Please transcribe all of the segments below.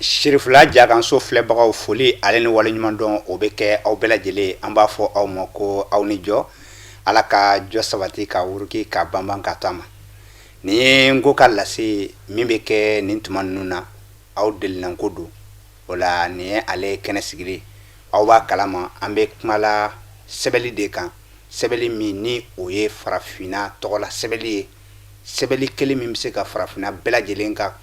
Shirifula Jagan so filɛbagaw foli ale ni waleɲuman dɔn o bɛ kɛ aw bɛɛ lajɛlen an b'a fɔ aw ma ko aw ni jɔ ala ka jɔ sabati ka wuruki ka banban ka to a ma nin ye n ko ka lase min bɛ kɛ nin tuma ninnu na aw delilanko don o la nin ye ale kɛnɛ sigili aw b'a kalama an bɛ kumala sɛbɛnli de kan sɛbɛnli min ni o ye farafinna tɔgɔla sɛbɛnli ye sɛbɛnli kelen min bɛ se ka farafinna bɛɛ lajɛlen ka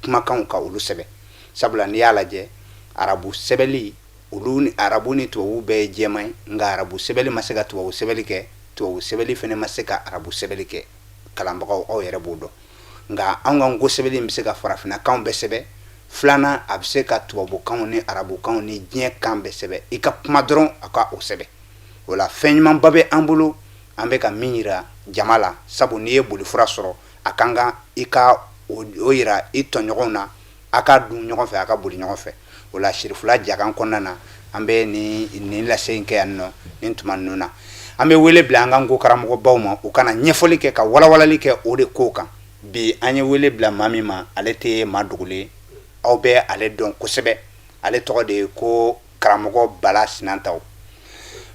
kumakanw ka olu sɛbɛn sabula n'i y'a lajɛ arabu sɛbɛnli olu ni arabu ni tubabu bɛɛ ye jɛman ye nka arabu sɛbɛnli ma se ka tubabu sɛbɛnli kɛ tubabu sɛbɛnli fana ma se ka arabu sɛbɛnli kɛ kalanbagaw aw yɛrɛ b'o dɔn nka anw ka nko sɛbɛnli bɛ se ka farafinnakanw bɛɛ sɛbɛn filanan a bɛ se ka tubabukanw ni arabukanw ni diɲɛ kan bɛɛ sɛbɛn i ka kuma dɔrɔn a ka o sɛbɛn o la fɛn ɲumanba bɛ an bolo an bɛ ka min yira jama la sabu n'i ye bolifura sɔrɔ a kan ka i ka o yira i tɔɲɔgɔnw na a ka dun ɲɔgɔn fɛ a ka boli ɲɔgɔn fɛ o la Shirifula Jagan kɔnɔna na an bɛ nin lase in kɛ yan nɔ nin tuma ninnu na an bɛ wele bila an ka nko karamɔgɔbaw ma u kana ɲɛfɔli kɛ ka walawalali kɛ o de ko kan bi an ye wele bila maa min ma ale tɛ maa dogolen aw bɛ ale dɔn kosɛbɛ ale tɔgɔ de ye ko karamɔgɔ Bala Sinantaw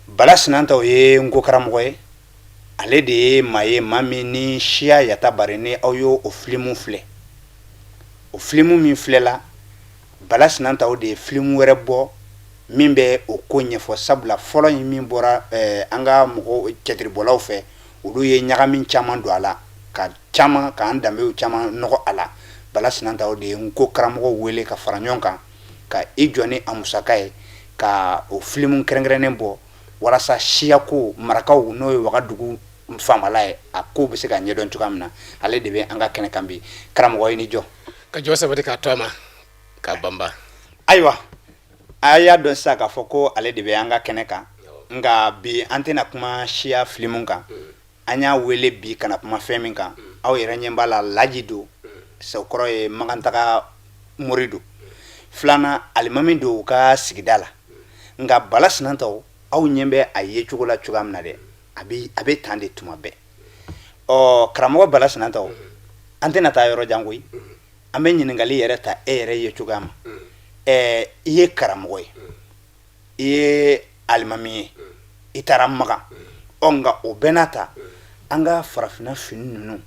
Bala Sinantaw ye nko karamɔgɔ ye ale de ye maa ye maa min ni siya yata bari ni aw y'o filimu filɛ o filimu min filɛla Bala Sinantaw de ye filimu wɛrɛ bɔ min bɛ o ko ɲɛfɔ sabula fɔlɔ in min bɔra an ka mɔgɔ cɛtiribɔlaw fɛ olu ye ɲagami caman don a la k'an danbew caman nɔgɔ a la Bala Sinantaw de ye nko karamɔgɔw wele ka fara ɲɔgɔn kan ka i jɔ ni a musaka ye ka o filimu kɛrɛnkɛrɛnnen bɔ walasa siyako marakaw n'o ye Wagadugu faamala ye a ko bɛ se ka ɲɛdɔn cogoya min na ale de bɛ an ka kɛnɛ kan bi karamɔgɔ i ni jɔ ka jɔ sabati k'a to a ma k'a banba ayiwa a y'a dɔn sisan k'a fɔ ko ale de bɛ an ka kɛnɛ kan nka bi an tɛna kuma siya filimu kan an y'a wele bi kana kuma fɛn min kan aw yɛrɛ ɲɛ b'a la laji don sɛkɔrɔ ye Magantaga mori don filanan alimami don u ka sigida la nka Bala Sinantaw aw ɲɛ bɛ a ye cogo la cogoya min na dɛ a bɛ tan de tuma bɛɛ karamɔgɔ Bala Sinantaw an tɛna taa yɔrɔ jan koyi an bɛ ɲininkali yɛrɛ ta e yɛrɛ ye cogoya ma i ye karamɔgɔ ye i ye alimami ye i taara Magan nka o bɛɛ n'a ta an ka farafinna fini ninnu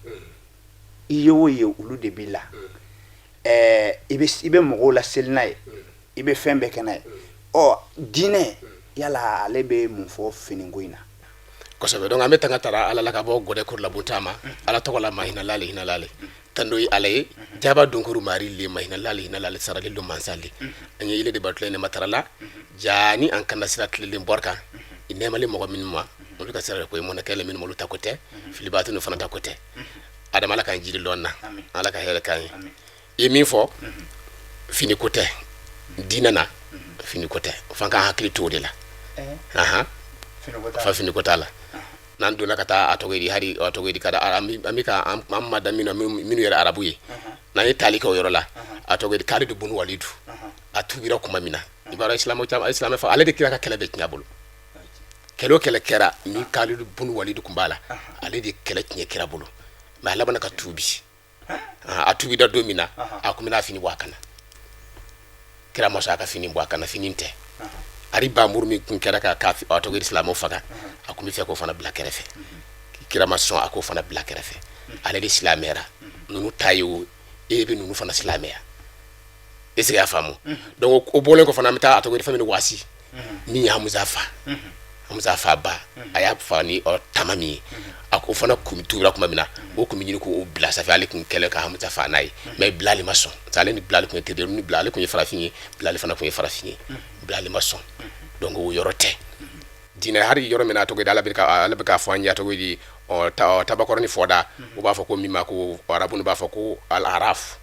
i ye o ye olu de b'i la i bɛ mɔgɔw laseli n'a ye i bɛ fɛn bɛɛ kɛ n'a ye diinɛ yala ale bɛ mun fɔ finiko in na kosɛbɛ donc an bɛ tanga tara ala la ka bɔ gɔdɛ kuru la butama ala tɔgɔ la hinalale tando yi ala ye jaba donkuru mari le hinalale sarali lo mansali an ye ile de batle ne matarala jani an kana sira tilelen borka inemali mɔgɔ min ma olu ka sira ko e mona kele min molu ta kote filibatu no fana ta kote adama la kan jiri lonna ala ka hele kan e min fɔ fini kote dinana fini kote fanka hakili to de la fini kota la nan dona kata atogedi hari atogedi kada amika amma damina minu yara arabu ye na ye tali ko yoro la atogedi kali do bunu walidu atubira kuma mina ibara islamu fa ale de kira ka kele be tinyabolo kelo kele kera ni kali do bunu walidu kumbala ale de kele tinya kira bolo ma la bana ka tubi atubi da domina akumina fini wakana kira mo saka fini wakana fininte ari ba murmi kun kera ka kafi auto gir islamo faga akumi fe ko fana bla kerefe kira mason ako fana bla kerefe ale de islamera nunu tayo e be nunu fana islamera ese ya famu donc o bolen ko fana meta auto gir famini wasi ni Hamza fa ba aya fani o tamami ako fana kumi tura kuma mina o kumi nyini ko o bla sa fa ale kun kele ka Hamza fa nai mais blali mason tale ni blali kun tede ni blali kun farafini blali fana kun farafini blali mason donc o yorote dina hari yoro mena to gida ala ka fo anya to gidi o tabakoro ni foda o ba fo ko mima ko arabu no ba fo ko al araf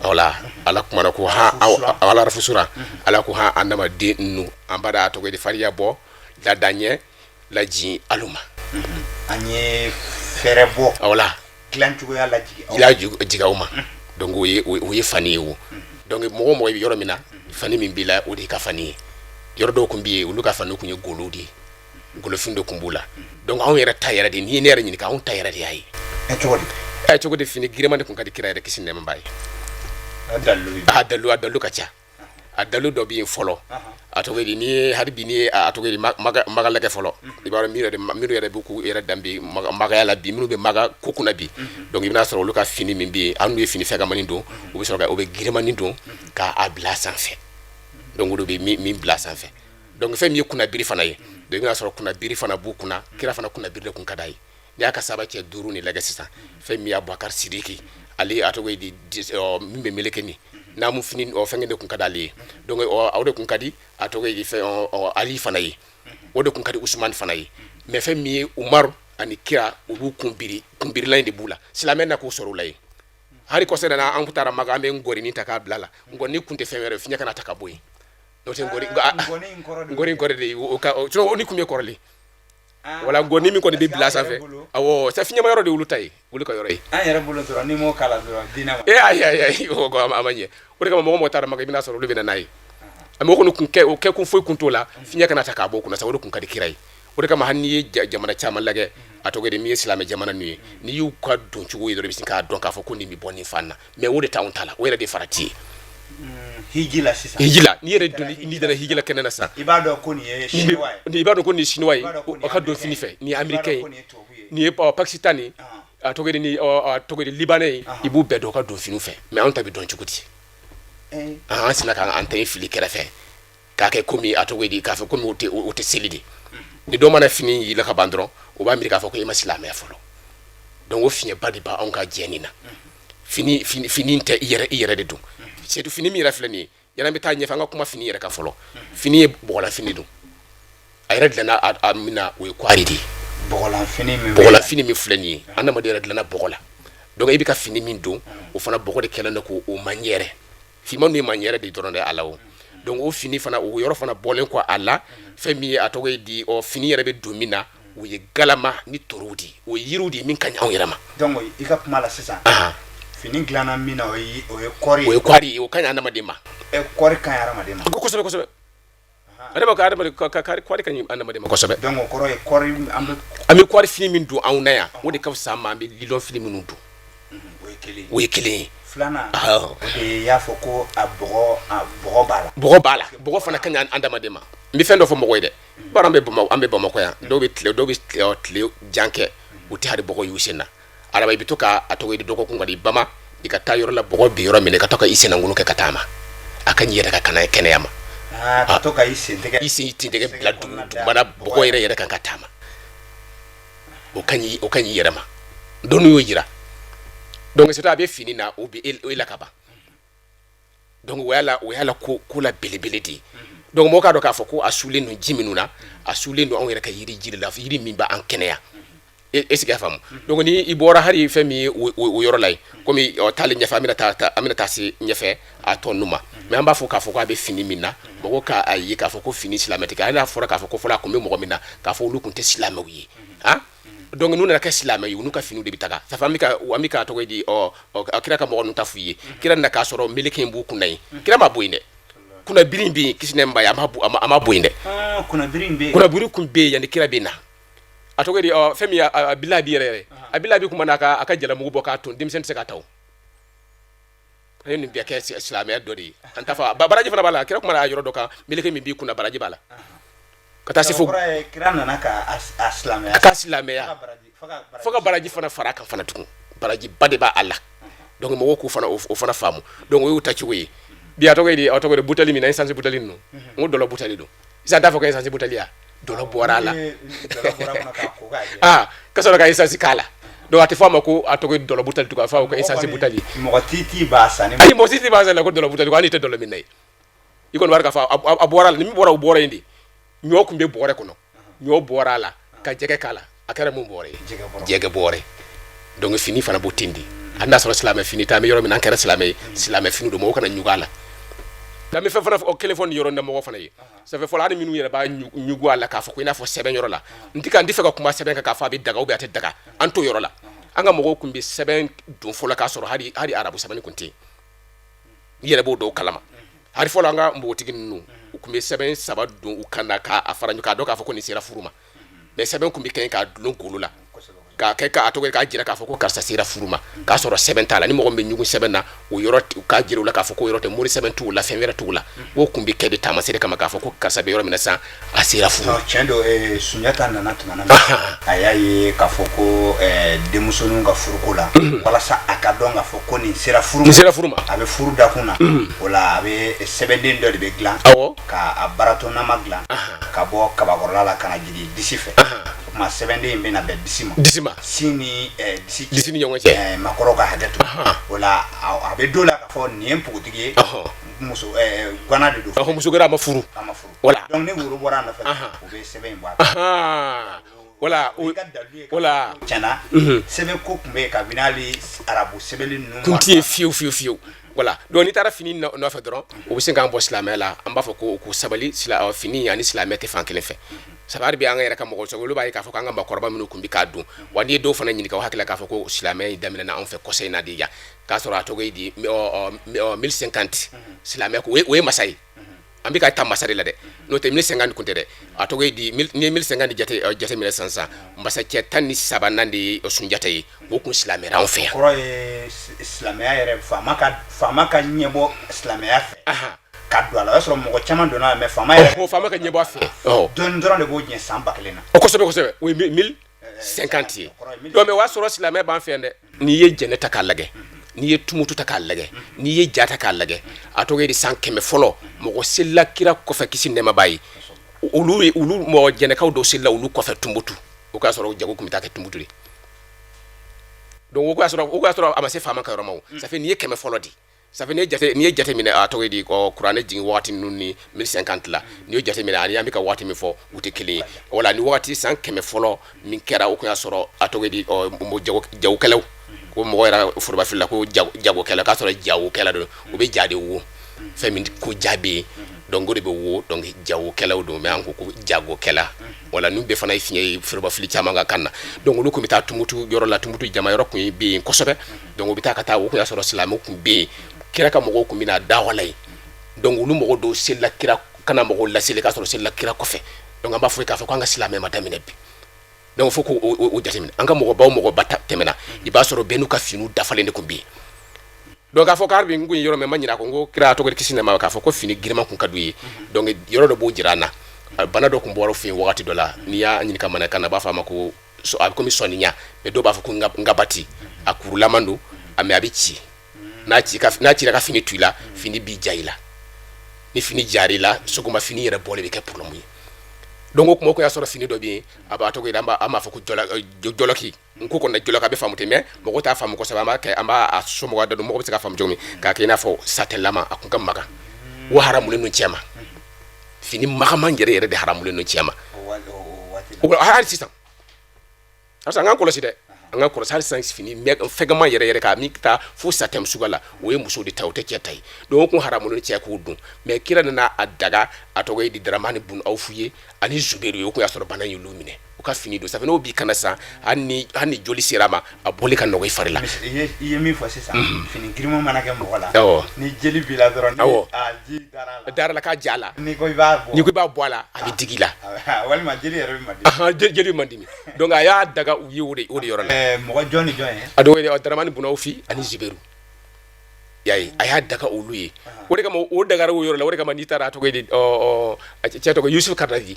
wala ala kuma ko ha ala araf sura ala ko ha andama de nu ambada to gidi fariya bo la danye la ji aluma anye ferebo wala clanchugo ya la jiga uma donc o ye fani wo donc mo yoro mina fani min bila o de ka fani yoro do kumbi ulu ka fani kunye golodi golo findo kumbula donc on yera tayera de ni nere ni ka on tayera de yayi e chogodi fini girema de kun kadi kira de kisine mbay adalu kacha a dalu dɔ bi fɔlɔ a tɔgɔ di ni hali bi ni a tɔgɔ di maga lagɛ fɔlɔ i b'a dɔn minnu yɛrɛ b'u k'u yɛrɛ dan bi magaya la bi minnu bɛ maga ko kunna bi donc i bɛna sɔrɔ olu ka fini min bɛ yen hali n'u ye fini fɛgɛmanin don u bɛ sɔrɔ ka u bɛ girinmanin don k'a bila sanfɛ donc olu bɛ min bila sanfɛ donc fɛn min ye kunnabiri fana ye donc i bɛna sɔrɔ kunnabiri fana b'u kunna kira fana kunnabiri de kun ka d'a ye n'i y'a ka saba cɛ 5 ni lagɛ sisan fɛn min ye Abubakar Sidiki ale a tɔgɔ di min bɛ meleke ni n'a mu fini fɛngɛ de kun ka d'ale ye donc o de kun ka di a tɔgɔ di fɛn Ali fana ye o de kun ka di Usman fana ye mais fɛn min ye Umaru ani kira u b'u kunbirilan de b'u la silamɛ na k'u sɔrɔ u la ye hali kɔsɛ na an kun taara Maga an bɛ ngɔrinin ta k'a bila la ngɔrinin kun tɛ fɛn wɛrɛ fiɲɛ kana ta ka bɔ yen n'o tɛ ngɔrin kɔrɔ de o ni kun bɛ kɔrɔlen wala ngɔni min kɔni bɛ bila sanfɛ awɔ c'est fiɲɛma yɔrɔ de olu ta ye olu ka yɔrɔ ye an yɛrɛ bolo dɔrɔn ni m'o kala dɔrɔn dina ma ayi o ko a ma ɲɛ o de kama mɔgɔ taara Maga i bɛna sɔrɔ olu bɛ na n'a ye a mɔgɔ kɔni kun o kɛ kun foyi kun t'o la fiɲɛ kana ta k'a bɔ kunna sa o de kun ka di kira ye o de kama hali n'i ye jamana caman lagɛ a tɔgɔ di min ye silamɛ jamana ninnu ye n'i y'u ka don cogo ye dɔrɔn i bɛ sin k'a dɔn k'a fɔ ko nin bɛ bɔ nin fan na mais o de t'anw ta la o yɛrɛ de farati ye hijila sisan hijila ni yɛrɛ doni ni dana hijila kɛnɛ na sisan i b'a dɔn ko nin ye chinois ye i b'a dɔn ko nin ye chinois ye o ka don fini fɛ ni ye américain ye ni ye Pakistan ye a tɔgɔ di ni a tɔgɔ di libanais ye i b'u bɛɛ dɔn ka don finiw fɛ mais anw ta bɛ dɔn cogo di an sina k'an ta ye fili kɛrɛfɛ k'a kɛ komi a tɔgɔ di k'a fɔ komi o tɛ seli de ni dɔ mana fini yɛlɛ ka ban dɔrɔn o b'a miiri k'a fɔ ko i ma silamɛya fɔlɔ donc o fiɲɛba de b'anw ka diɲɛ nin na fini tɛ i yɛrɛ de don c'est fini min yɛrɛ filɛ nin ye yan'an bɛ taa ɲɛfɛ an ka kuma fini yɛrɛ kan fɔlɔ fini ye bɔgɔla fini don a yɛrɛ dilanna a min na o ye kwari de ye bɔgɔla fini min filɛ nin ye adamaden yɛrɛ dilanna bɔgɔ la donc i bɛ ka fini min don o fana bɔgɔ de kɛlen don k'o maɲɛrɛ finman ninnu ye maɲɛrɛ de dɔrɔn de a la o donc o fini fana o yɔrɔ fana bɔlen kɔ a la fɛn min ye a tɔgɔ ye di fini yɛrɛ bɛ don min na o ye galama ni torow de o ye yiriw de min ka ɲi anw yɛrɛ ma donc i ka kuma la sisan fini dilanna min na o ye kɔri o ye kwari o ka ɲi adamaden ma kɔri ka ɲi adamaden ma kosɛbɛ ale b'a ka kwari ka ɲi adamaden ma kosɛbɛ donc o kɔrɔ ye kɔri an bɛ kwari fini min don anw na yan o de ka fisa ma an bɛ lilɔn fini minnu don o ye kelen ye filanan o de y'a fɔ ko a bɔgɔ b'a la bɔgɔ fana ka ɲi adamaden ma n bɛ fɛn dɔ fɔ mɔgɔ ye dɛ bari an bɛ Bamakɔ yan dɔw bɛ tile jan kɛ u tɛ hali bɔgɔ y'u sen na araba i bɛ to ka a tɔgɔ di dɔgɔkun ka di bama i ka taa yɔrɔ la bɔgɔ bɛ yɔrɔ min na i ka to ka i sennankunu kɛ ka taama a ka ɲi yɛrɛ ka kana kɛnɛya ma ka to ka i sen tɛgɛ bila dugumana bɔgɔ yɛrɛ kan ka taama o ka ɲi i yɛrɛ ma don n'u y'o yira donc c'est a bɛ fini na o bɛ e la ka ban donc o y'a la ko la belebele de ye donc mɔgɔ k'a dɔn k'a fɔ ko a sulen don ji minnu na a sulen don anw yɛrɛ ka yiri la yiri min b'an kɛnɛya est-ce que y'a faamu donc ni i bɔra hali fɛn min ye o yɔrɔ la ye komi taale ɲɛfɛ an bɛna taa se ɲɛfɛ a tɔ ninnu ma mais an b'a fɔ k'a fɔ k'a bɛ fini min na mɔgɔ k'a ye k'a fɔ ko fini silamɛ tɛ hali n'a fɔra k'a fɔ ko fɔlɔ a tun bɛ mɔgɔ min na k'a fɔ olu tun tɛ silamɛw ye donc n'u nana kɛ silamɛ ye u n'u ka finiw de bɛ taga ça fait an bɛ ka tɔgɔ di kira ka mɔgɔ ninnu ta f'u ye kira nana k'a sɔrɔ meleke in b'u kunna yen kira ma bɔ yen dɛ kunnabiri bɛ yen kisi nɛma b'a ye a ma bɔ yen dɛ kunnabiri kun bɛ yen yanni kira bɛ na a tɔgɔ di fɛn min a bilabi yɛrɛ a bilabi kuma na a ka jalamugu bɔ k'a ton denmisɛnnin tɛ se ka ta o an ye nin bɛɛ kɛ silamɛya dɔ de ye an t'a fɔ baraji fana b'a la kira kuma na a yɔrɔ dɔ kan meleke min b'i kunna baraji b'a la ka taa se fo kira nana ka silamɛya fo ka baraji fana fara kan fana tugun baraji ba de b'a la donc mɔgɔw k'u fana o fana faamu donc o y'u ta cogo ye bi a tɔgɔ di butali min na essence butali ninnu n ko dɔlɔ butali don sisan t'a fɔ ko essence butali ya dɔlɔ bɔra a la ka sɔrɔ ka essence k'a la donc a tɛ fɔ a ma ko a tɔgɔ dɔlɔ butali tugun a fɔ a ko essence butali mɔgɔ titi b'a san ayi mɔgɔ titi b'a san la ko dɔlɔ butali ko hali tɛ dɔlɔ min na ye i kɔni b'a k'a fɔ a bɔra a la ni min bɔra o bɔra yen de ɲɔ tun bɛ bɔrɛ kɔnɔ ɲɔ bɔra a la ka jɛgɛ k'a la a kɛra mun bɔrɛ ye jɛgɛ bɔrɛ donc fini fana b'o ten de hali n'a sɔrɔ silamɛ fini ta an bɛ yɔrɔ min na an kɛra silamɛ ye silamɛ fini don mɔgɔw kana ɲugu a la nka n bɛ fɛn fana kelen fɔ nin yɔrɔ in na mɔgɔ fana ye ça fait fɔlɔ hali minnu yɛrɛ b'a ɲugu a la k'a fɔ ko i n'a fɔ sɛbɛn yɔrɔ la n tɛ fɛ ka kuma sɛbɛn kan k'a fɔ a bɛ daga ou bien a tɛ daga an t'o yɔrɔ la an ka mɔgɔw tun bɛ sɛbɛn don fɔlɔ k'a sɔrɔ hali arabu sɛbɛnni tun tɛ yen i yɛrɛ b'o dɔw kalama hali fɔlɔ an ka npogotigi ninnu u tun bɛ sɛbɛn saba don u kan na k'a fara ɲɔgɔn k'a dɔn k'a fɔ ko nin sera furu ma mais sɛbɛn tun bɛ kɛ k'a dulon golo la ka kɛ ka atogori ka jira k'a fɔ ko karisa sera furuma k'a sɔrɔ sɛbɛn t'a la ni mɔgɔ min bɛ ɲugun sɛbɛn na o yɔrɔ k'a jira u la k'a fɔ ko yɔrɔ tɛ mori sɛbɛn t'u la fɛn wɛrɛ t'u la o kun bɛ kɛ de taamasere kama k'a fɔ ko karisa bɛ yɔrɔ min na sisan a sera furu tiɲɛ don Sunjata nana tuma na a y'a ye k'a fɔ ko denmusoninw ka furuko la walasa a ka dɔn k'a fɔ ko nin sera furu ma a bɛ furu dakun na o la a bɛ sɛbɛnden dɔ de bɛ dilan k'a baratɔnama dilan ka bɔ kabakɔrɔla la ka na jigin disi fɛ o tuma sɛbɛnden in bɛ na bɛn disi ma sin ni disi ni ɲɔgɔn cɛ makɔrɔ ka hakɛ to o la a bɛ don la k'a fɔ nin ye npogotigi ye muso gana de don muso kɛra a ma furu voilà donc ne woro bɔra a nɔfɛ o bɛ sɛbɛn in bɔ a la voilà voilà tiɲɛna sɛbɛn ko tun bɛ yen kabini hali arabu sɛbɛnni ninnu kun tɛ yen fiyewu voilà donc n'i taara fini nɔfɛ dɔrɔn o bɛ se k'an bɔ silamɛya la an b'a fɔ ko sabali fini ani silamɛ tɛ fan kelen fɛ sabari bɛ an yɛrɛ ka mɔgɔ sɔrɔ olu b'a ye k'a fɔ k'an ka maakɔrɔba minnu kun bɛ k'a dun wa n'i ye dɔw fana ɲininka o hakili la k'a fɔ ko silamɛya in daminɛna anw fɛ kɔsɔ in na de yan k'a sɔrɔ a tɔgɔ ye di 1050 silamɛya ko o ye masa ye an bɛ ka taa masa de la dɛ n'o tɛ 1050 kun tɛ dɛ a tɔgɔ ye di n'i ye 1050 jate minɛ sisan masakɛ 13 de ye Sunjata ye o kun silamɛra anw fɛ yan kɔrɔ ye silamɛya yɛrɛ faama ka ɲɛbɔ silamɛya fɛ ka don a la o y'a sɔrɔ mɔgɔ caman donna la mais faama ka ɲɛbɔ a fɛ dɔɔni dɔrɔn de b'o ɲɛ san 1000 na kosɛbɛ o ye 1050 ye donc mais o y'a sɔrɔ silamɛ b'an fɛ yan dɛ n'i ye jɛnɛ ta k'a lajɛ n'i ye tumutu ta k'a lajɛ n'i ye ja ta k'a lajɛ a tɔgɔ ye di san 100 fɔlɔ mɔgɔ selila kira kɔfɛ kisi nɛɛma b'a ye olu mɔgɔ jɛnɛkaw dɔw selila olu kɔfɛ tumutu o k'a sɔrɔ jago kun bɛ taa kɛ tumutu de donc o k'a sɔrɔ a ma se faama ka yɔrɔ ma o ça fait n'i ye 100 fɔlɔ di ça fait n'i ye jate minɛ a tɔgɔ ye di kuranɛ jigin wagati ninnu ni 1050 la n'i ye jate minɛ ani an bɛ ka wagati min fɔ u tɛ kelen ye wala ni wagati san 100 fɔlɔ min kɛra o kun y'a sɔrɔ a tɔgɔ ye di jagokɛlaw ko mɔgɔ yɛrɛ forobafili la ko jagokɛla k'a sɔrɔ jagokɛla don o bɛ ja de wo fɛn min ko ja bɛ yen donc o de bɛ wo donc jagokɛlaw don mais an ko jagokɛla wala n'u bɛɛ fana ye fiɲɛ ye forobafili caman ka kan na donc olu kun bɛ taa tumutu yɔrɔ la tumutu jama yɔrɔ kun bɛ yen kosɛbɛ donc o bɛ taa ka taa o kun y'a sɔrɔ silamɛw kun bɛ yen kira ka mɔgɔw kun bɛ na dawala ye donc olu mɔgɔ dɔw selila kira kana mɔgɔw laseli k'a sɔrɔ selila kira kɔfɛ donc an b'a fɔ k'a fɔ k'an ka silamɛ ma daminɛ bi donc fo k'o jateminɛ an ka mɔgɔba tɛmɛna i b'a sɔrɔ bɛɛ n'u ka finiw dafalen de kun bɛ yen donc k'a fɔ k'ari bi n kun ye yɔrɔ min ma ɲin'a ko n ko kira tɔgɔ kisi nɛma k'a fɔ ko fini giriman kun ka d'u ye donc yɔrɔ dɔ b'o jira an na bana dɔ kun bɔra fɛ yen wagati dɔ la n'i y'a ɲininka manakan na a b'a fɔ a ma ko a bɛ komi sɔnniya mais dɔw b'a fɔ ko n gabati a kurulaman don mais a bɛ ci n'a cira ka fini to i la fini b'i ja i la ni fini jar'i la sɔgɔma fini yɛrɛ bɔlen bɛ kɛ problème ye donc o kuma ko y'a sɔrɔ fini dɔ bɛ yen a b'a tɔgɔ ye an b'a fɔ ko jɔlɔki n ko kɔni jɔlɔki a bɛ faamu ten mais mɔgɔw t'a faamu kosɛbɛ an b'a somɔgɔya dɔ don mɔgɔ bɛ se k'a faamu cogo min k'a kɛ i n'a fɔ satɛlama a kun ka magan o haramulen don cɛ ma fini magaman yɛrɛ de haramulen don cɛ ma hali sisan an k'an kɔlɔsi dɛ an ka kɔlɔsi hali sisan fini fɛgɛman yɛrɛ ka min taa fo satɛm suga la o ye muso de ta o tɛ cɛ ta ye donc o kun haramulen cɛ k'o dun mais kira nana a daga a tɔgɔ ye di Daramani Bun Awfu ye ani Zubairu ye o kun y'a sɔrɔ bana y'olu minɛ u ka fini don ça fait n'o b'i kana sisan hali ni joli sera a ma a bɔli ka nɔgɔ i fari la i ye min fɔ sisan fini giriman mana kɛ mɔgɔ la ni jeli b'i la dɔrɔn ji dara la k'a ja la n'i ko i b'a bɔ a la a bɛ digi la walima jeli yɛrɛ bɛ man dimi jeli man dimi donc a y'a daga u ye o de yɔrɔ la mɔgɔ jɔn ni jɔn ye a dɔw ye Daramani Bun Awfu ani Zubairu yayi a y'a daga olu ye o de kama o dagara o yɔrɔ la o de kama n'i taara a tɔgɔ ye di cɛ tɔgɔ Yusuf Karadawi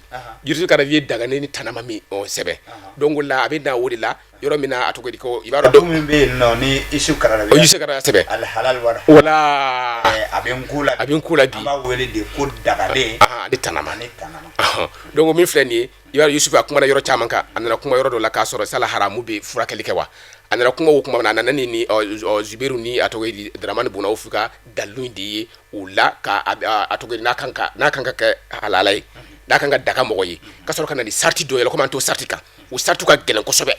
ye daga ne ni tanama min sɛbɛn donc o la a bɛ na o de la yɔrɔ min na a tɔgɔ ye di ko i b'a dɔn min bɛ yen nɔ ni Yusuf Karadawi sɛbɛn alhalal wal wala a bɛ n ko la bi an b'a wele de ko dagalen ani tanama donc min filɛ nin ye i b'a dɔn Yusuf a kumana yɔrɔ caman kan a nana kuma yɔrɔ dɔ la k'a sɔrɔ sala haramu bɛ furakɛli kɛ wa a nana kuma o kuma na a nana ni Zubairu ni a tɔgɔ ye di Daramani Bun Awfu ka dalilu de ye o la ka a tɔgɔ ye n'a kan ka kɛ halala ye n'a kan ka daga mɔgɔ ye ka sɔrɔ ka na ni sarti dɔ yɛlɛ komi an t'o sarti kan o sarti ka gɛlɛn kosɛbɛ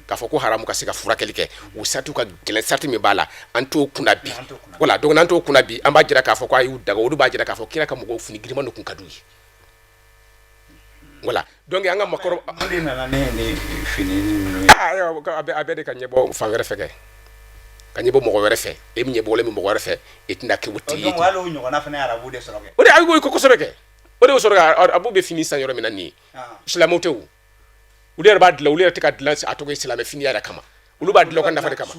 k'a fɔ ko haramu ka se ka furakɛli kɛ o sarti ka gɛlɛn sarti min b'a la an t'o kunna bi voilà donc n'an t'o kunna bi an b'a jira k'a fɔ ko a y'u daga olu b'a jira k'a fɔ kira ka mɔgɔw fini giriman de kun ka d'u ye voilà donc an ka makɔrɔ mun de nana ni fini a bɛɛ de ka ɲɛbɔ fan wɛrɛ fɛ kɛ ka ɲɛbɔ mɔgɔ wɛrɛ fɛ e min ɲɛbɔlen min mɔgɔ wɛrɛ fɛ e tɛna kɛ o tigi ye donc hali o ɲɔgɔnna fana ye arabu de sɔrɔ kɛ o de ayi ko kosɛbɛ kɛ o de y'o sɔrɔ arabu bɛ fini san yɔrɔ min na nin ye silamɛw tɛ o ulu yɛrɛ b'a dilan ulu yɛrɛ tɛ ka dilan a tɔgɔ ye silamɛ fini yɛrɛ kama ulu b'a dilan ka nafa de kama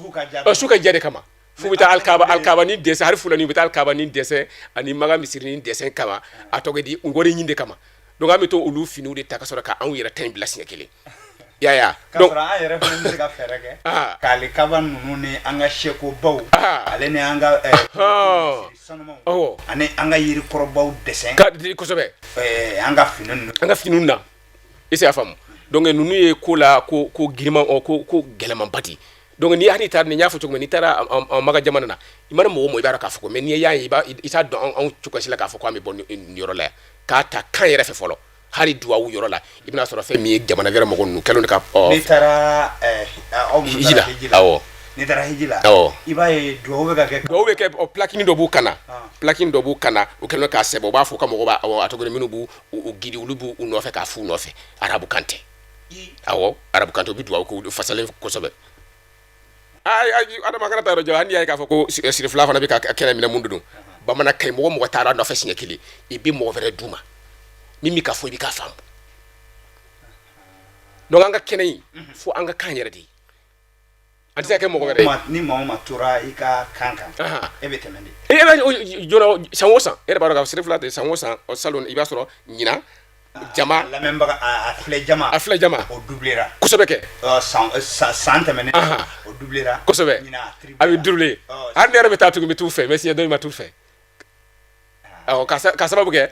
su ka diya de kama fu bɛ taa alikaba ni dɛsɛ hari fulani bɛ taa alikaba ni dɛsɛ ani maga misiri ni dɛsɛ kama a tɔgɔ di ngɔri ɲin de kama donc an bɛ to olu finiw de ta ka sɔrɔ ka anw yɛrɛ ta in bila siɲɛ kelen ya donc an yɛrɛ fana bɛ se ka fɛɛrɛ kɛ k'alikaba ninnu ni an ka sɛkobaw ale ni an ka sanumaw ani an ka yirikɔrɔbaw dɛsɛ kosɛbɛ an ka finiw na i se y'a faamu donc ninnu ye ko la ko giriman ko gɛlɛmanba di donc ni hali taara ni y'a fɔ cogo min n'i taara maga jamana na i mana mɔgɔ i b'a dɔn k'a fɔ ko mais n'i y'a ye i t'a dɔn anw cogosi la k'a fɔ ko an bɛ bɔ nin yɔrɔ la yan k'a ta kan yɛrɛ fɛ fɔlɔ hali duwawu yɔrɔ la i bɛna sɔrɔ fɛn min ye jamana wɛrɛ mɔgɔ ninnu kɛlen ka n'i taara hijila n'i taara hijila i b'a ye duwawu bɛ kɛ plakini dɔ b'u kana plakini dɔ b'u kana u kɛlen k'a sɛbɛn u b'a fɔ ka mɔgɔ b'a a tɔgɔ minnu b'u gidi olu b'u nɔfɛ k'a f'u nɔfɛ arabu kan tɛ arabu kan tɛ u bɛ duwawu k'u fasalen kosɛbɛ adama kana taa yɔrɔ jɔ hali n'i y'a ye k'a fɔ ko siri fila fana bɛ ka kɛnɛ minɛ mun don bamanankan mɔgɔ taara nɔfɛ siɲɛ kelen i bɛ mɔgɔ wɛrɛ d'u ma min bɛ ka fɔ i bɛ k'a faamu donc an ka kɛnɛ in fo an ka kan yɛrɛ de an tɛ se ka kɛ mɔgɔ wɛrɛ ye ni maa ma tora i ka kan kan e bɛ tɛmɛ de e yɛrɛ jɔrɔ san o san e yɛrɛ b'a dɔn ka siri fila de san o san salon i b'a sɔrɔ ɲina jama lamɛnbaga a filɛ jama o doublera kosɛbɛ kɛ san tɛmɛnen o doublera kosɛbɛ a bɛ doublé hali ne yɛrɛ bɛ taa tugun bɛ t'u fɛ mais siɲɛ dɔ in ma t'u fɛ ka sababu kɛ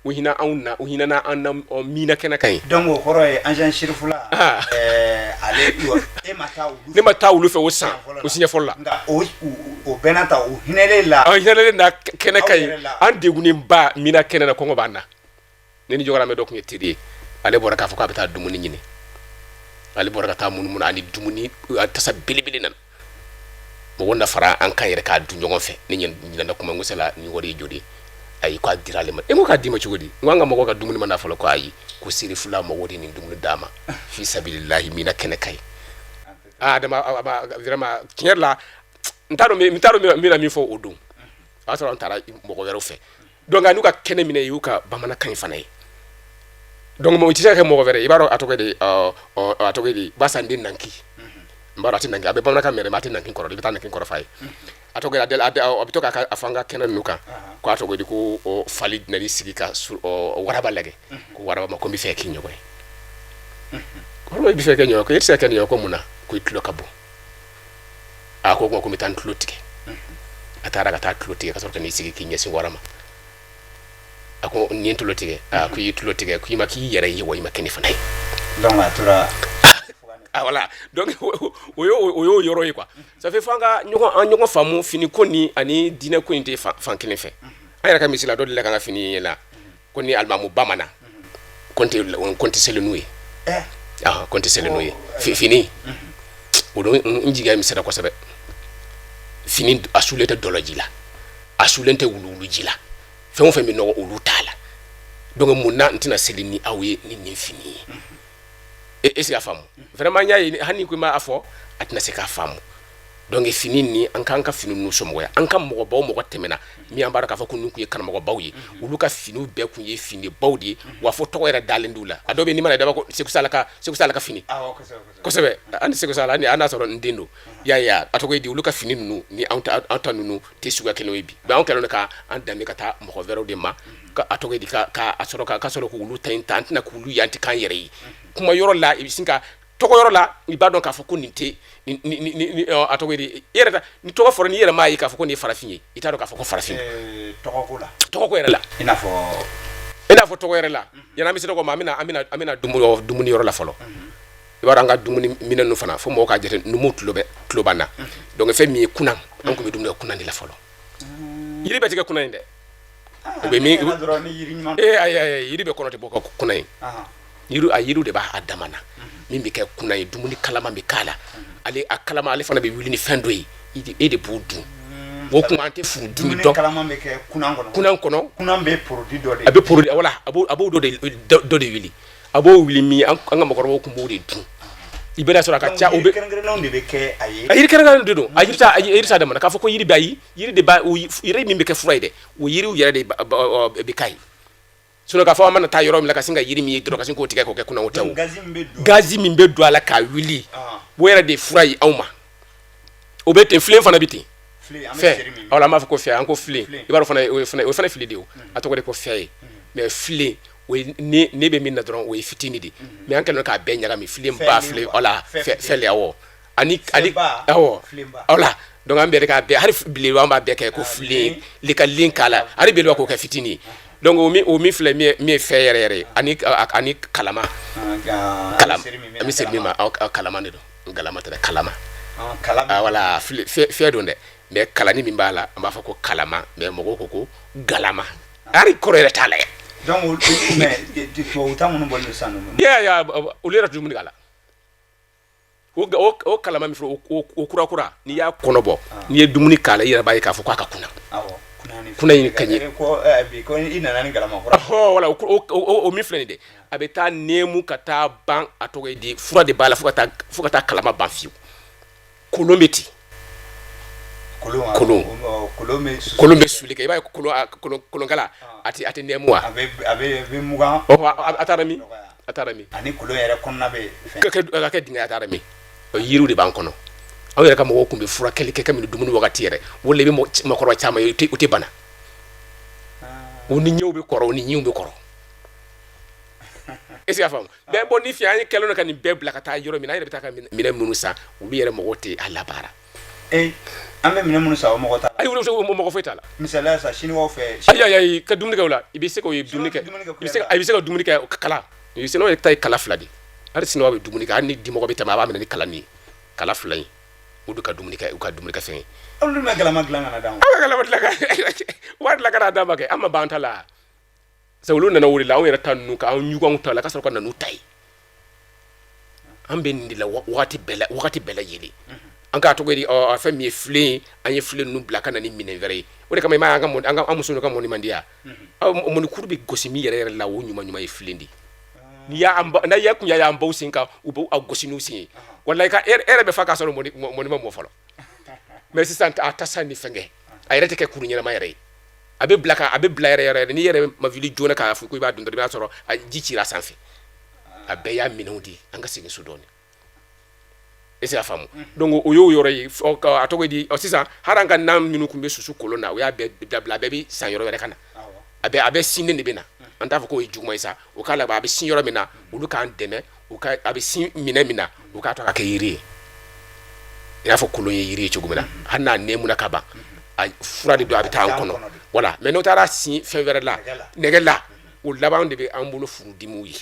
u hinɛ anw na u hinɛna an na mina kɛnɛ kan ye donc o kɔrɔ ye agent Sirifula ale ne ma taa olu fɛ o san o siɲɛ fɔlɔ la nka o bɛɛ n'a ta o hinɛlen la kɛnɛ kan ye an degunenba mina kɛnɛ na kɔngɔ b'an na ne ni jɔkɔrɔmɛ dɔ tun ye teri ye ale bɔra k'a fɔ k'a bɛ taa dumuni ɲini ale bɔra ka taa munumunu ani dumuni tasa belebele nana mɔgɔ na fara an kan yɛrɛ k'a dun ɲɔgɔn fɛ ne ɲinɛna kuma n ko sala ni wari ye joli ayi k'a dira ale ma e ko k'a d'i ma cogo di n ko an ka mɔgɔ ka dumuni ma na fɔlɔ ko ayi ko Sirifula mɔgɔw de nin dumuni d'a ma fi sabilillahi mina kɛnɛ ka ye adama vraiment tiɲɛ yɛrɛ la n t'a dɔn n bɛna min fɔ o don o y'a sɔrɔ an taara mɔgɔ wɛrɛw fɛ donc a n'u ka kɛnɛ minɛ y'u ka bamanankan in fana ye donc o tɛ se ka kɛ mɔgɔ wɛrɛ i b'a dɔn a tɔgɔ de Basande Nanki n b'a dɔn a tɛ Nanki a bɛ bamanankan mɛn mais a tɛ Nanki kɔrɔ i bɛ taa Nanki kɔrɔ f'a ye a tɔgɔ de a bɛ to k'a fɔ an ka kɛnɛ ninnu kan ko a tɔgɔ de ko fali nani sigi ka waraba lajɛ ko waraba ma ko n bɛ fɛ k'i ɲɔgɔn ye waraba bɛ fɛ kɛ ɲɔgɔn ko e tɛ se ka kɛ ɲɔgɔn ko mun na ko i tulo ka bon a ko ko n bɛ taa n tulo tigɛ a taara ka taa tulo tigɛ ka sɔrɔ ka n'i sigi k'i ɲɛsin wara ma a ko nin ye tulo tigɛ ko i ye tulo tigɛ ko i ma k'i yɛrɛ ye wa i ma kɛ ne fana ye donc a tora voilà donc o y'o yɔrɔ ye quoi ça fait fo an ka ɲɔgɔn faamu fini ko ni ani diinɛ ko in tɛ fan kelen fɛ an yɛrɛ ka misila dɔ de la kan ka fini ye la ko ni alimamu bamanan ko n tɛ seli n'u ye ko n tɛ seli n'u ye fini o don n jigiya misira kosɛbɛ fini a sulen tɛ dɔlɔji la a sulen tɛ wuluwulu ji la fɛn o fɛn bɛ nɔgɔ olu t'a la donc mun na n tɛna seli ni aw ye ni nin fini ye est-ce que a faamu vraiment y'a ye hali ni ko i m'a fɔ a tɛna se k'a faamu donc fini ni an k'an ka fini ninnu somɔgɔya an ka mɔgɔbaw mɔgɔ tɛmɛna min an b'a dɔn k'a fɔ ko ninnu tun ye karamɔgɔbaw ye olu ka finiw bɛɛ tun ye finibaw de ye wa fo tɔgɔ yɛrɛ dalen d'u la a dɔw bɛ n'i mana daba ko Seku Sala ka fini kosɛbɛ an Seku Sala hali n'a sɔrɔ n den don y'a ye a tɔgɔ ye di olu ka fini ninnu ni anw ta ninnu tɛ suguya kelen ye bi mais anw kɛlen don k'an danbe ka taa mɔgɔ wɛrɛw de ma a tɔgɔ ye di ka sɔrɔ k'olu ta in ta an tɛna k'olu ye an tɛ k'an yɛrɛ ye kuma yɔrɔ la i bɛ sin ka tɔgɔ yɔrɔ la i b'a dɔn k'a fɔ ko nin tɛ a tɔgɔ di i yɛrɛ ta ni tɔgɔ fɔra ni yɛrɛ m'a ye k'a fɔ ko nin ye farafin ye i t'a dɔn k'a fɔ ko farafin tɔgɔko yɛrɛ la i n'a fɔ tɔgɔ yɛrɛ la yan'an bɛ se tɔgɔ ma an bɛna dumuni yɔrɔ la fɔlɔ i b'a dɔn an ka dumuni minɛ ninnu fana fo mɔgɔw k'a jate numuw tulo b'an na donc fɛn min ye kunan an tun bɛ dumuni kɛ kunan de la fɔlɔ yiri bɛ tigɛ kunan in dɛ o bɛ min ayi yiri bɛ kɔnɔ tɛ bɔ ka kunan in yiriw de b'a dama na min bɛ kɛ kunan ye dumuni kalaman bɛ k'a la a kalama ale fana bɛ wuli ni fɛn dɔ ye e de b'o dun o kuma an tɛ furudimi dɔn dumuni kalaman bɛ kɛ kunan kɔnɔ kunan bɛ produit dɔ de a bɛ produit voilà a b'o dɔ de wuli a b'o wuli min an ka mɔgɔkɔrɔbaw tun b'o de dun i bɛna sɔrɔ a ka ca o bɛ kɛrɛnkɛrɛnnenw de bɛ kɛ a ye yiri kɛrɛnkɛrɛnnenw de don a yiri t'a dama na k'a fɔ ko yiri bɛ ayi yiri de b'a yiri min bɛ kɛ fura ye dɛ o yiriw yɛrɛ de bɛ k'a ye sinon ka fɔ mana taa yɔrɔ min la ka sin ka yiri min ye dɔrɔn ka sin k'o tigɛ k'o kɛ kunna o tɛ o gazi min bɛ don a la k'a wuli o yɛrɛ de fura ye anw ma o bɛ ten filen fana bɛ ten fɛ awɔ an b'a fɔ ko fɛ an ko filen i b'a dɔn fana o fana fili de o a tɔgɔ de ko fɛ ye mais filen o ye ne bɛ min na dɔrɔn o ye fitinin de mais an kɛlen don k'a bɛɛ ɲagami filen ba filen wala fɛ le awɔ ani awɔ wala donc an bɛɛ de k'a bɛɛ hali bilenman b'a bɛɛ kɛ ko filen ka len k'a la hali bilenman k'o kɛ fitinin ye donc o min filɛ min ye fɛ yɛrɛ yɛrɛ ani kalama kalama an bɛ segin min ma kalama de don galama tɛ dɛ kalama wala fɛ don dɛ mais kalani min b'a la an b'a fɔ ko kalama mais mɔgɔw ko ko galama hali kɔrɔ yɛrɛ t'a la yɛ donc mais tubabu ta minnu bɔlen don sisan nɔ ya olu yɛrɛ dumuni k'a la o kalama min filɛ o kura n'i y'a kɔnɔ bɔ n'i ye dumuni k'a la i yɛrɛ b'a ye k'a fɔ k'a ka kunna kuna in ka ɲɛ ko i nana ni galama kura wala o min filɛ nin dɛ a bɛ taa nɛɛmu ka taa ban a tɔgɔ ye di fura de b'a la fo ka taa kalama ban fiyewu kolon bɛ ten kolon bɛ suli kɛ i b'a ye kolonkala a tɛ nɛɛmu wa a bɛ mugan a taara min ani kolon yɛrɛ kɔnɔna bɛ ka kɛ dingɛ a taara min yiriw de b'an kɔnɔ aw yɛrɛ ka mɔgɔw tun bɛ furakɛli kɛ kabini dumuni wagati yɛrɛ wala i bɛ maakɔrɔba caman ye o tɛ bana o ni ɲɛw bɛ kɔrɔ o ni ɲinw bɛ kɔrɔ est-ce que y'a faamu bɛɛ bɔ ni fiɲɛ an ye kɛlen don ka nin bɛɛ bila ka taa yɔrɔ min na an yɛrɛ bɛ taa ka minɛn minnu san olu yɛrɛ mɔgɔw tɛ a labaara an bɛ minɛn minnu san o mɔgɔ t'a la ayi mɔgɔ foyi t'a la misaliya sa siniwaw fɛ ayi ka dumuni kɛ o la i bɛ se k'o ye dumuni kɛ i bɛ se ka dumuni kɛ kala sinon yɛrɛ ta ye kala fila de hali siniwaw bɛ dumuni kɛ hali ni dimɔgɔ bɛ tɛmɛ a b'a minɛ ni kala nin ye kala fila in o de ka dumuni kɛ u ka dumuni kɛ fɛn ye olu bɛ galama dilan ka na d'an ma an ka galama dilan wari dilan ka na d'an ma kɛ an ma ban ta la sabu olu nana wuli la anw yɛrɛ ta ninnu ka an ɲuganw ta la ka sɔrɔ ka na n'u ta ye an bɛ nin de la wagati bɛɛ lajɛlen an ka tɔgɔ di fɛn min ye filen ye an ye filen ninnu bila ka na ni minɛn wɛrɛ ye o de kama i m'a ye an musow ka mɔni man di yan mɔnikuru bɛ gosi min yɛrɛ la o ɲuman ye filen de n'a y'a kun y'an baw sen kan u b'aw gosi n'u sen ye wala e yɛrɛ bɛ fa k'a sɔrɔ mɔni ma mɔ fɔlɔ mais sisan a tasa ni fɛnkɛ a yɛrɛ tɛ kɛ kuru ɲɛnama yɛrɛ ye a bɛ bila yɛrɛ n'i yɛrɛ ma wuli joona k'a fɔ ko i b'a dun dɔrɔn i b'a sɔrɔ ji cira a sanfɛ a bɛɛ y'a minɛnw de an ka segin so dɔɔni est-ce que y'a faamu donc o y'o yɔrɔ ye a tɔgɔ di sisan hali an ka nan minnu tun bɛ susu kolon na o y'a bɛɛ dabila a bɛɛ bɛ san yɔrɔ wɛrɛ ka na a bɛɛ sinnen de bɛ na an t'a fɔ k'o ye juguman ye sa o k'a laban a bɛ sin yɔrɔ min na olu k'an dɛmɛ a bɛ sin minɛ min na o k'a to ka kɛ yiri ye i n'a fɔ kolon ye yiri ye cogo min na hali n'a nɛɛmuna ka ban fura de don a bɛ taa an kɔnɔ wala mais n'o taara sin fɛn wɛrɛ la nɛgɛ la o laban de bɛ an bolo furudimiw ye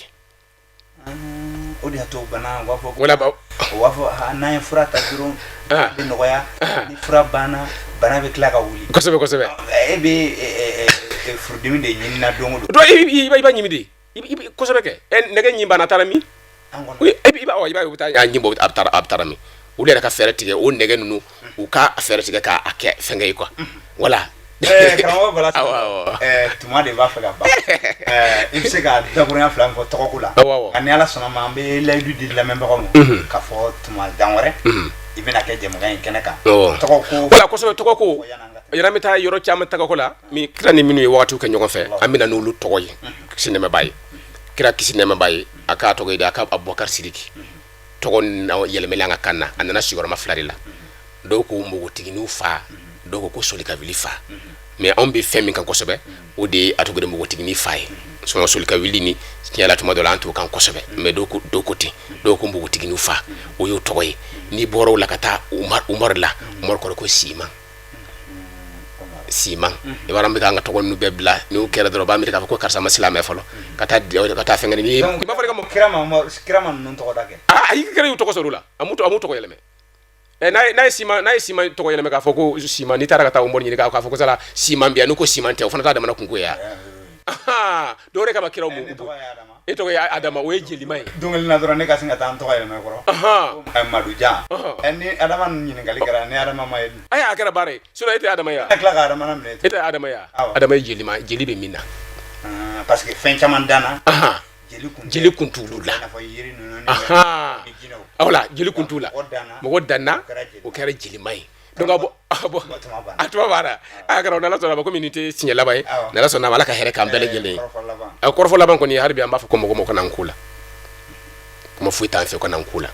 o de y'a to bana u b'a fɔ n'an ye fura ta dɔrɔn a bɛ nɔgɔya ni fura banna bana bɛ tila ka wuli kosɛbɛ e bɛ furudimi de ɲini na don o don i b'a ɲimi de kosɛbɛ kɛ nɛgɛ ɲin banna a taara min i b'a ye u bɛ taa ɲin bɔ a bɛ taara min olu yɛrɛ ka fɛɛrɛ tigɛ o nɛgɛ ninnu u ka fɛɛrɛ tigɛ k'a kɛ fɛnkɛ ye quoi voilà karamɔgɔ Bala tuma de b'a fɛ ka ban i bɛ se ka dakurunya fila min fɔ tɔgɔko la ani Ala sɔnna ma an bɛ layidu di lamɛnbagaw ma k'a fɔ tuma jan wɛrɛ i bɛna kɛ jɛmukan in kɛnɛ kan tɔgɔko voilà kosɛbɛ tɔgɔko yɛrɛ bɛ taa yɔrɔ caman tɔgɔko la min kira ni minnu ye wagatiw kɛ ɲɔgɔn fɛ an bɛna n'olu tɔgɔ ye kisi nɛmɛ b'a ye kira kisi nɛmɛ b'a ye a k'a tɔgɔ ye de a ka Abubakari Sidiki tɔgɔ yɛlɛmɛlen an ka kan na a nana sigiyɔrɔma fila de la dɔw ko npogotiginiw fa dɔw ko solikawili fa mais anw bɛ fɛn min kan kosɛbɛ o de ye a tɔgɔ de npogotigini fa ye sinon solikawili ni tiɲɛ la tuma dɔ la an t'o kan kosɛbɛ mais dɔw ko ten dɔw ko npogotiginiw fa o y'o tɔgɔ ye n'i bɔra o la ka taa Umaru la Umaru kɔrɔ ko Siman i b'a dɔn an bɛ k'an ka tɔgɔ ninnu bɛɛ bila n'o kɛra dɔrɔn u b'a miiri k'a fɔ ko karisa ma silamɛ fɔlɔ ka taa fɛnkɛ ni i b'a fɔ kira ma ninnu tɔgɔ da kɛ ayi kira y'u tɔgɔ sɔrɔ o la a m'u tɔgɔ yɛlɛmɛ n'a ye Siman tɔgɔ yɛlɛmɛ k'a fɔ ko Siman n'i taara ka taa Umaru ɲini k'a fɔ ko sala Siman bɛ yan n'u ko Siman tɛ o fana t'a damana kunko ye dɔw yɛrɛ kama kiraw m'u e tɔgɔ ye Adama o ye jelima ye dɔnkili na dɔrɔn ne ka sin ka taa n tɔgɔ yɛlɛmɛ kɔrɔ Madu Jan ni Adama ɲininkali kɛra ni Adama ma ye ayi a kɛra baara ye sinon e tɛ Adama ye a tila ka Adama minɛ e tɛ Adama ye Adama ye jelima jeli bɛ min na parce que fɛn caman danna jeli kun t'ulu la wala jeli kun t'u la mɔgɔ danna o kɛra jelima ye donc a tuma banna a kɛra n'Ala sɔnna ma komi nin tɛ siɲɛ laban ye n'Ala sɔnna ma Ala ka hɛrɛ k'an bɛɛ lajɛlen ye a korfo laban ko ni harbi amba fa ko mo kana nkula kuma fuita fe kana nkula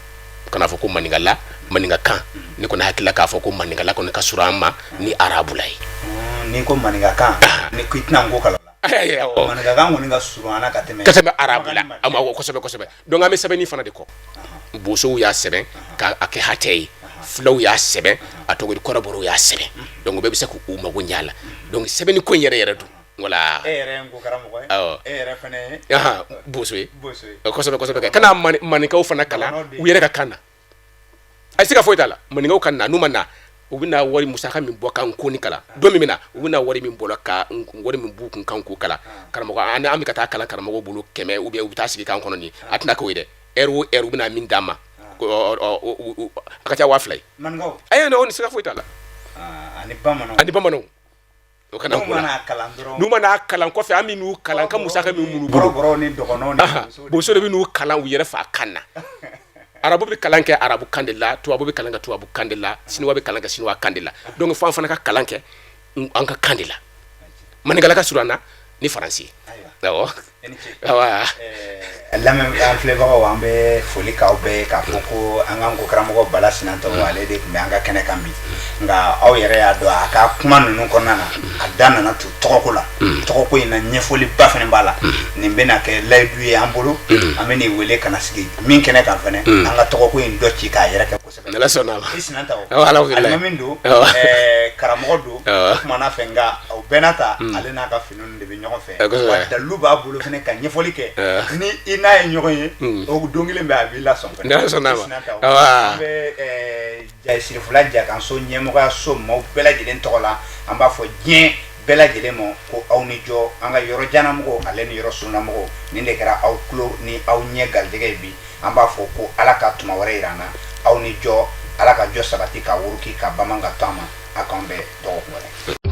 kana fa ko maningala maninga kan ni ko na hakila ka fa ko maningala ko ka surama ni arabu lay ni ko maninga kan ni kitna ngokala maninga kan ngoninga surana kateme arabu la ama ko sobe donc ame sebe ni fana de ko boso ya sebe ka ake hatei flow ya sebe atogori koraboro ya sebe donc be bisa ko uma go nyala donc sebe ni ko yere du wala ngo karamo ko fane boso ko sobe kana maninga ufana kala uyere ka kana ay sika foitala maninga kana numana ubina wari musaka min boka nkoni kala do mi mina ubina wari min bolaka wari min buku kanku kala karamo ana amika ta kala karamo bulu keme ubi ubita sigi kan kono ni atina ko ide eru bina min dama akacha waflay mango ay no on sika foitala ani bamano o kana ko numana kala ko fe aminu kala kan musaka min munu boro ni dogono ni bo so de binu kala wi yere fa kanna arabu be kalanke arabu kandela tubabu be kalanka tubabu kandela sinwa be kalanka sinwa kandela donc fa fana ka kalanke an ka kandela maningala ka surana ni faransi dawo awa lame an flavor wa ambe foli ka obe ka foko anga ko kramo bala sinanto wale de me anga kene kambi nga aw yere ya do aka kuma nunu konnana adana na tu toko ina nyefoli ba fene bala ni bena ke laidu ambulu ameni wele kana sigi min kene ka fene anga toko in do ci ka yere ka ko sebe la sona sinanto wala wala almamindu karamo do kuma na fenga o benata alena ka finun de be nyoko fe da luba bulu fene ka nyefoli ke ni ina nyoye o dongile mbe abila son na sona awa be jaisir fulaja kan so nyemo ga so mo bela jiden tokola amba fo dien bela jiden mo ko awni jo anga yoro jana mo alen yoro sunna mo ni le kara aw klo ni aw nyegal jege bi amba fo ko alaka tuma wore irana awni jo alaka jo sabati ka wuruki ka bamanga tama akambe do wore